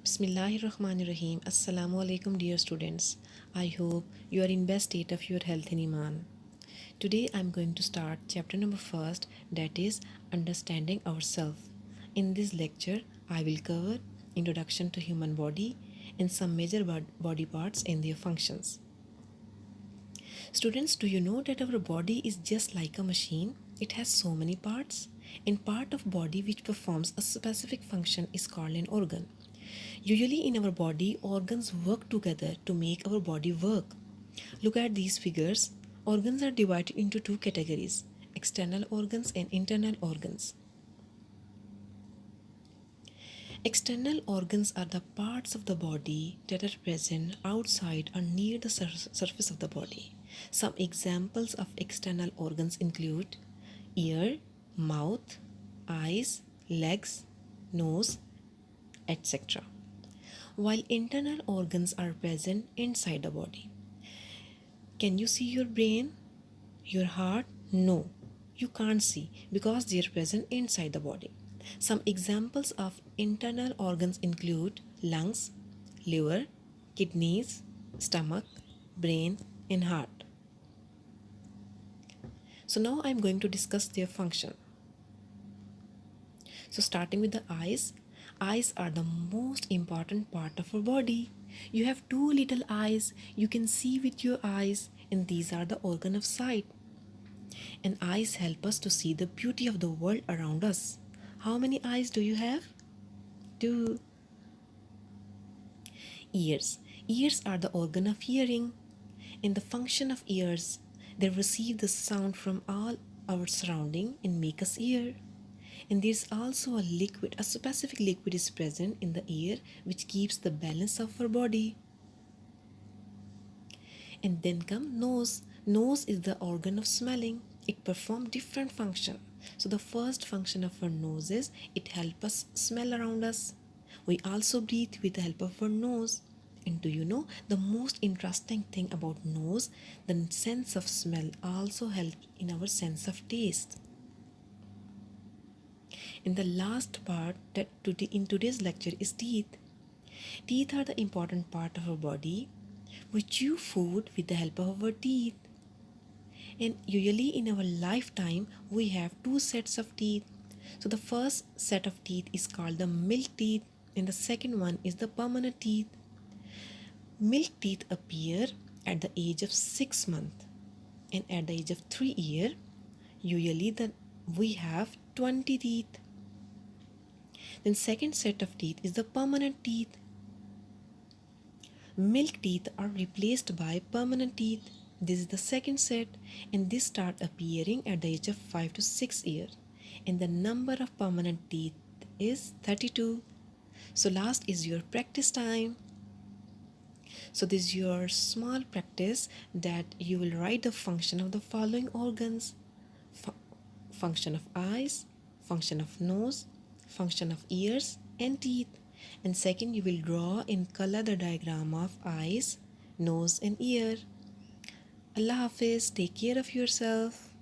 Bismillahirrahmanirrahim. Assalamu alaikum, dear students. I hope you are in best state of your health and iman. Today I am going to start chapter number first, that is understanding ourselves. In this lecture, I will cover introduction to human body and some major body parts and their functions. Students, do you know that our body is just like a machine? It has so many parts. And part of body which performs a specific function is called an organ. Usually in our body, organs work together to make our body work. Look at these figures. Organs are divided into two categories: external organs and internal organs. External organs are the parts of the body that are present outside or near the surface of the body. Some examples of external organs include ear, mouth, eyes, legs, nose, etc. While internal organs are present inside the body. Can you see your brain? Your heart? No, you can't see because they are present inside the body. Some examples of internal organs include lungs, liver, kidneys, stomach, brain, and heart. So now I'm going to discuss their function. So starting with the eyes. Eyes are the most important part of our body. You have two little eyes. You can see with your eyes, and these are the organ of sight. And eyes help us to see the beauty of the world around us. How many eyes do you have? Two. Ears. Ears are the organ of hearing. In the function of ears, they receive the sound from all our surrounding and make us hear. And there's also a liquid, a specific liquid is present in the ear which keeps the balance of our body. And then come nose. Nose is the organ of smelling. It performs different function. So the first function of our nose is it helps us smell around us. We also breathe with the help of our nose. And do you know the most interesting thing about nose? The sense of smell also helps in our sense of taste. And the last part in today's lecture is teeth. Teeth are the important part of our body. We chew food with the help of our teeth. And usually in our lifetime, we have two sets of teeth. So the first set of teeth is called the milk teeth, and the second one is the permanent teeth. Milk teeth appear at the age of 6 months, and at the age of 3 years, usually we have 20 teeth. Then second set of teeth is the permanent teeth. Milk teeth are replaced by permanent teeth. This is the second set, and this start appearing at the age of 5 to 6 years. And the number of permanent teeth is 32. So last is your practice time. So this is your small practice that you will write the function of the following organs. Function of eyes, function of nose, function of ears and teeth. And second, you will draw in color the diagram of eyes, nose and ear. Allah Hafiz, take care of yourself.